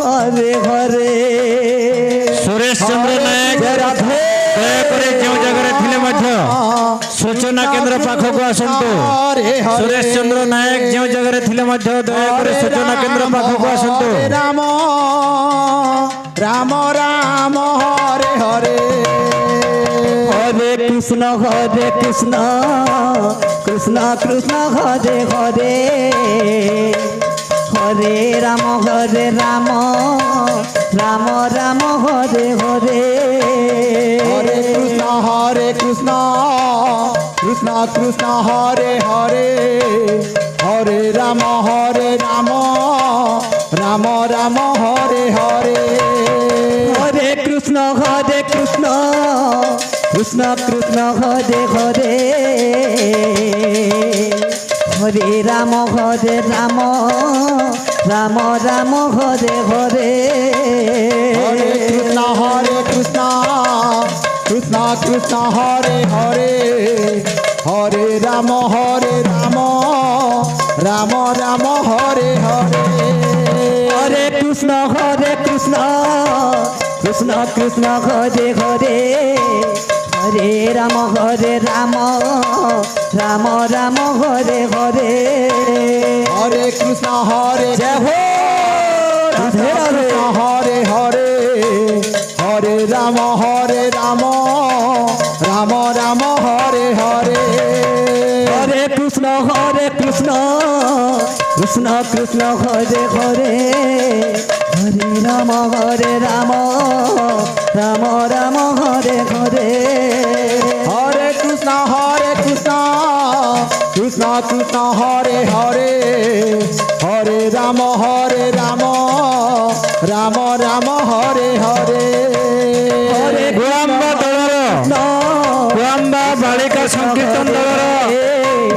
ঘরে ঘরে সুরেশ চন্দ্র নায়ক দয়াকরি যে জায়গায় থিলে মধ্য সূচনা কেন্দ্র পাখকু আসন্তু। সুরেশ চন্দ্র নায়ক যে জায়গায় থিলে মধ্য দয়াকরি সূচনা কেন্দ্র পাখকু আসন্তু। রাম রাম রাম হরে হরে হরে কৃষ্ণ কৃষ্ণ কৃষ্ণ হরে হরে হরে রাম রাম রাম হরে হরে হরে কৃষ্ণ কৃষ্ণ কৃষ্ণ হরে হরে হরে রাম রাম রাম হরে হরে হরে কৃষ্ণ কৃষ্ণ কৃষ্ণ হরে হরে হরে রাম রাম রাম হরে হরে হরে কৃষ্ণ কৃষ্ণ কৃষ্ণ হরে হরে হরে রাম রাম রাম হরে হরে হরে কৃষ্ণ কৃষ্ণ কৃষ্ণ হরে হরে হরে রাম রাম রাম হরে হরে হরে কৃষ্ণ জয় হো রাধে রাধে হরে হরে হরে রাম রাম রাম হরে হরে হরে কৃষ্ণ কৃষ্ণ কৃষ্ণ হরে হরে হরে রাম রাম রাম হরে হরে হরে কৃষ্ণ কৃষ্ণ কৃষ্ণ হরে হরে হরে রাম রাম রাম হরে হরে হরে গোয়াম্বা দলর গোয়াম্বা বালিকা সংকীর্তন দলর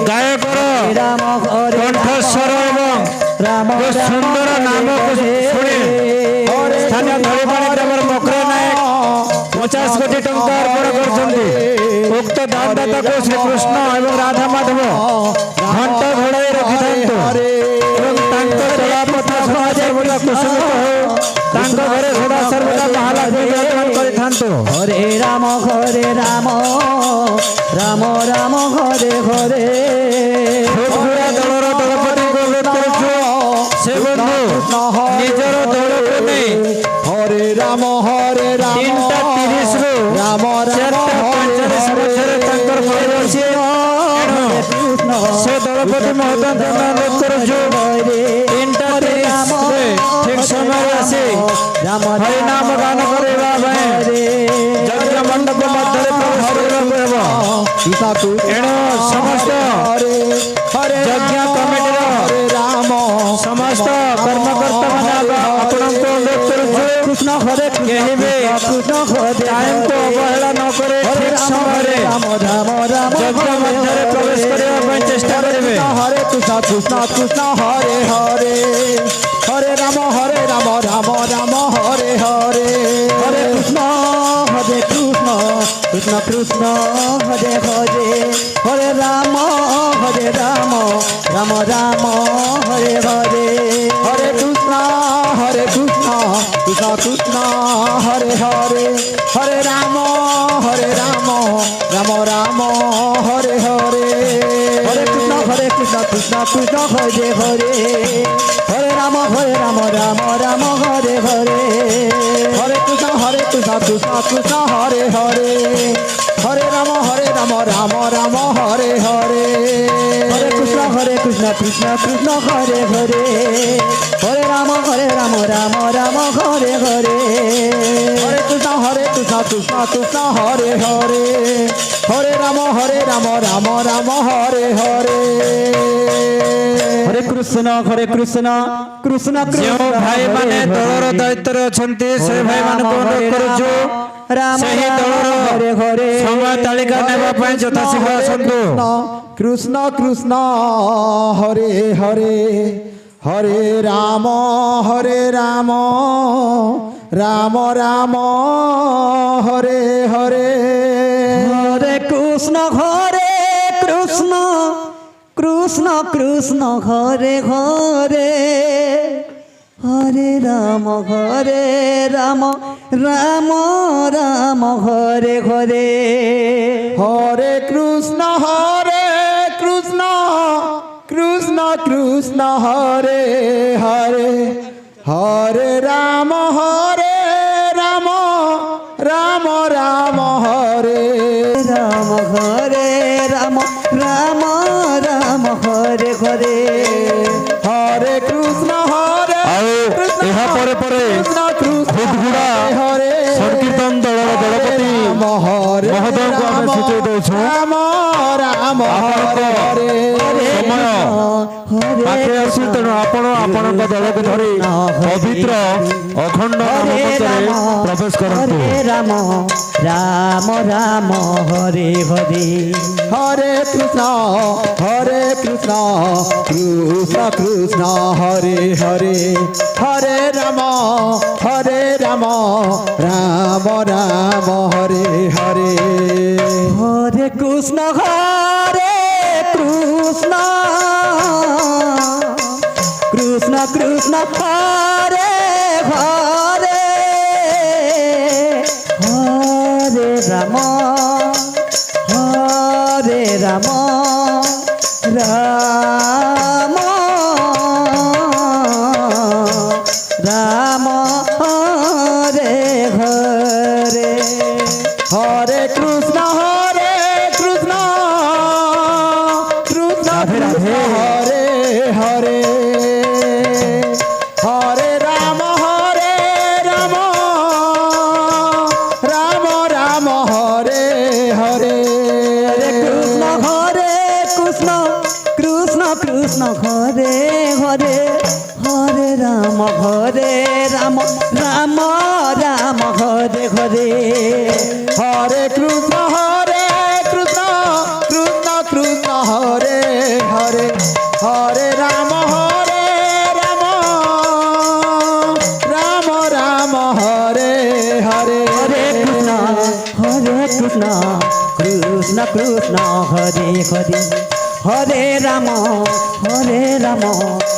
গায়কর রাম হরে কণ্ঠস্বর এবং রাম সুন্দর নামক শুনি স্থানীয় ধরিপাড়ি গ্রামের মকর নায়ক 50 কোটি টঙ্কা অর্পণ করছেন। উক্ত দানদাতাকে শ্রীকৃষ্ণ এবং রাধা মাধব ঘণ্ট ঘোড়াই রখিথান্তু এবং তাঙ্কর ଚଳାପଥା ସଦା ସର୍ବଦା କୁସୁମିତ ହେଉ ତାଙ୍କ ଘରେ ସଦା ସର୍ବଦା ମହାଲକ୍ଷ୍ମୀ ବିରାଜମାନ କରିଥାନ୍ତୁ। হরে রাম রাম হরে হরে ଭୋଟଗୁଡ଼ା ଦଳର ଦଳପତିଙ୍କୁ ଅନୁରୋଧ କରୁଛୁ ସେ ବନ୍ଧୁ ନିଜର ଦଳକୁ ନେଇ হরে রাম 3:30 ରୁ রাম 4:45 ମଧ୍ୟରେ ତାଙ୍କର ଘରେ ଅଛି। ଏଣୁ ସେ ଦଳପତି ମହୋଦୟଙ୍କୁ ଆମେ ଅନୁରୋଧ କରୁଛୁ 3:30 ରେ ଠିକ ସମୟରେ ଆସି ହରିନାମ ଗାନ କରିବା ପାଇଁ ଯଜ୍ଞ ମଣ୍ଡପ ମଧ୍ୟରେ ପ୍ରବେଶ କରିବାକୁ ହେବ। ଏଣୁ ସମସ୍ତ ଯଜ୍ଞ କମିଟିର রাম ସମସ୍ତ କର୍ମକର୍ତ୍ତାମାନେ ଆପଣଙ୍କୁ ଅନୁରୋଧ କରୁଛୁ কৃষ্ণ হরে କେହି ବି কৃষ্ণ হরে ଟାଇମକୁ ଅବହେଳା ନ କରି ଠିକ ସମୟରେ রাম ଯଜ୍ଞ ମଧ୍ୟରେ ପ୍ରବେଶ କରିବା ପାଇଁ ଚେଷ୍ଟା କରିବେ। হরে কৃষ্ণ কৃষ্ণ হরে হরে হরে রাম রাম রাম হরে হরে হরে কৃষ্ণ কৃষ্ণ কৃষ্ণ হরে হরে হরে রাম রাম হরে হরে হরে কৃষ্ণ কৃষ্ণ কৃষ্ণ হরে হরে হরে রাম রাম রাম হরে হরে হরে কৃষ্ণ কৃষ্ণ হরে হরে হরে রাম রাম হরে হরে হরে কৃষ্ণ কৃষ্ণ হরে হরে হরে রাম রাম হরে হরে হরে কৃষ্ণ কৃষ্ণ হরে হরে হরে রাম রাম হরে হরে হরে কৃষ্ণ কৃষ্ণ হরে হরে হরে রাম রাম হরে হরে হরে কৃষ্ণ কৃষ্ণ ଯେଉଁ ଭାଇମାନେ ଦଳର ଦାୟିତ୍ୱରେ ଅଛନ୍ତି ସେ ଭାଇମାନଙ୍କୁ ଅନୁରୋଧ କରୁଛୁ ସେହି ଦଳର ସମୟ ତାଲିକା ନେବା ପାଇଁ ଯଥାଶୀଘ୍ର ଆସନ୍ତୁ। কৃষ্ণ কৃষ্ণ হরে হরে হরে রাম রাম রাম হরে হরে হরে কৃষ্ণ কৃষ্ণ কৃষ্ণ হরে হরে হরে রাম রাম রাম হরে হরে হরে কৃষ্ণ কৃষ্ণ কৃষ্ণ হরে হরে হরে রাম রাম রাম হরে রাম রাম রাম হরে হরে হরে কৃষ্ণ ଆଉ ଏହା ପରେ ପରେ ଖୁଦଗୁଡ଼ା ସଂକୀର୍ତ୍ତନ ଦଳର ଦଳପତି ମହୋଦୟଙ୍କୁ ଆମେ ସୂଚାଇ ଦେଉଛୁ ସମୟ ପାଖେଇ ଆସୁ ତେଣୁ ଆପଣ ଆପଣଙ୍କ ଦଳକୁ ଧରି ପବିତ୍ର ଅଖଣ୍ଡ ନାମ ମଞ୍ଚରେ ପ୍ରବେଶ କରନ୍ତୁ। ରାମ ରାମ ରାମ ହରେ ହରେ হরে কৃষ্ণ কৃষ্ণ কৃষ্ণ হরে হরে হরে রাম রাম রাম হরে হরে হরে কৃষ্ণ কৃষ্ণ কৃষ্ণ কৃষ্ণ হরে হরে হরে রাম রাম রাম হরে হরে হরে কৃষ্ণ কৃষ্ণ রাধে রাধে। হরে হরে হরে রাম রাম রাম হরে হরে কৃষ্ণ কৃষ্ণ কৃষ্ণ হরে হরে হরে রাম রাম রাম হরে হরে হরে কৃষ্ণ কৃষ্ণ কৃষ্ণ হরে হরে হরে রাম রাম রাম হরে হরে হরে কৃষ্ণ কৃষ্ণ কৃষ্ণ হরে হরে হরে রাম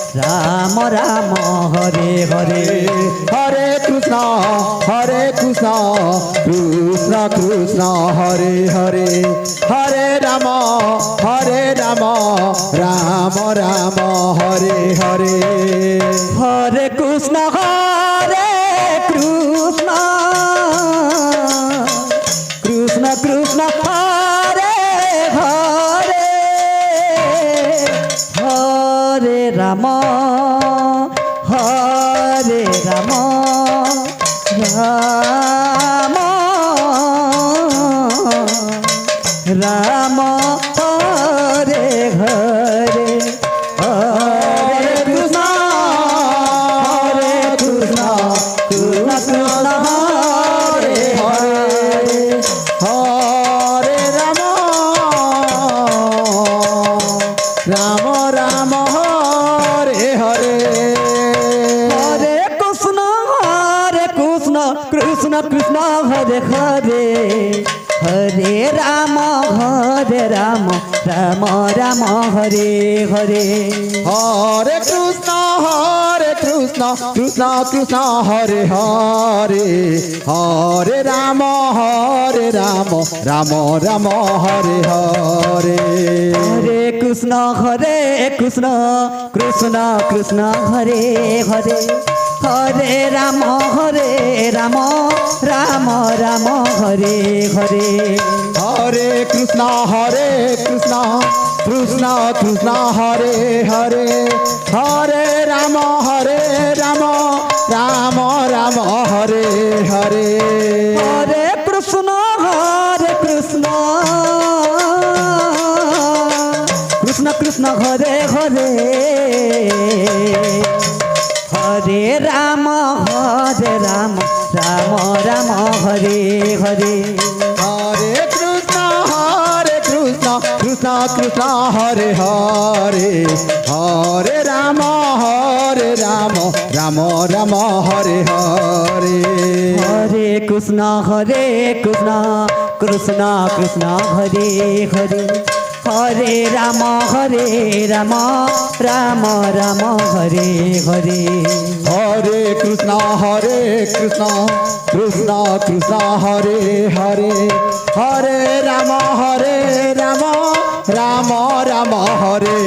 রাম রাম হরে হরে হরে কৃষ্ণ কৃষ্ণ কৃষ্ণ হরে হরে হরে রাম রাম রাম হরে হরে হরে কৃষ্ণ কৃষ্ণ কৃষ্ণ কৃষ্ণ হরে হরে হরে রাম রাম রাম হরে হরে হরে কৃষ্ণ কৃষ্ণ কৃষ্ণ হরে হরে হরে রাম রাম হরে হরে হরে কৃষ্ণ কৃষ্ণ কৃষ্ণ হরে হরে হরে রাম রাম রাম হরে হরে হরে কৃষ্ণ কৃষ্ণ কৃষ্ণ হরে হরে হরে রাম রাম রাম হরে হরে হরে কৃষ্ণ কৃষ্ণ কৃষ্ণ হরে হরে হরে রাম রাম রাম হরে হরে হরে কৃষ্ণ কৃষ্ণ কৃষ্ণ হরে হরে হরে রাম রাম রাম হরে হরে হরে কৃষ্ণ কৃষ্ণ কৃষ্ণ হরে হরে হরে রাম রাম রাম হরে হরে হরে কৃষ্ণ কৃষ্ণ কৃষ্ণ হরে হরে হরে রাম রাম রাম হরে হরে হরে কৃষ্ণ কৃষ্ণ কৃষ্ণ হরে হরে হরে রাম রাম রাম হরে হরে হরে কৃষ্ণ কৃষ্ণ কৃষ্ণ হরে হরে হরে রাম রাম রাম হরে